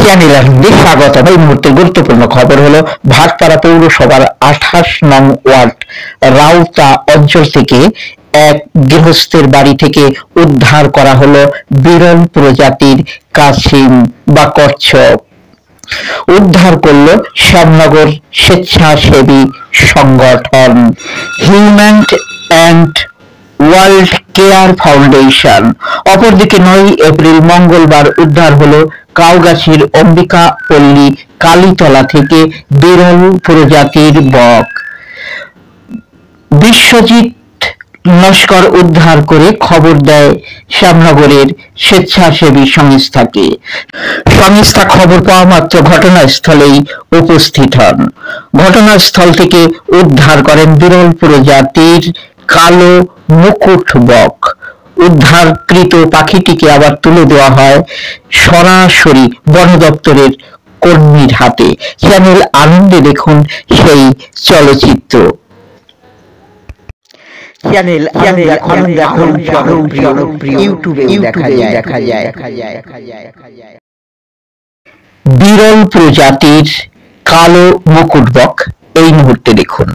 Channel আনন্দে স্বাগতম। এই মুহূর্তে গুরুত্বপূর্ণ খবর হলো ভাটপাড়া পৌরসভার 28 নং ওয়ার্ড রাউতা অঞ্চল থেকে এক গৃহস্থের বাড়ি থেকে উদ্ধার করা হলো বিরল প্রজাতির কাছিম বা কচ্ছপ। উদ্ধার করল শ্যামনগর স্বেচ্ছাসেবী সংগঠন human and world care foundation. অপরদিকে 9 এপ্রিল মঙ্গলবার উদ্ধার হলো কাউগাছির অম্বিকা পল্লী কালীতলা থেকে বিরল প্রজাতির বক। বিশ্বজিৎ নস্কর উদ্ধার করে খবর দেয় শ্যামনগরের স্বেচ্ছাসেবী সংস্থাকে। সংস্থা খবর পাওয়া মাত্র ঘটনাস্থলেই উপস্থিত হন। ঘটনাস্থল থেকে উদ্ধার করেন বিরল প্রজাতির কালো মুকুট বক। উদ্ধারকৃত পাখিটিকে আবার তুলে দেওয়া হয় সরাসরি বন দপ্তরের কর্মীর হাতে। চ্যানেল আনন্দে দেখুন সেই চলচ্চিত্র। বিরল প্রজাতির কালো মুকুট বক এই মুহূর্তে দেখুন।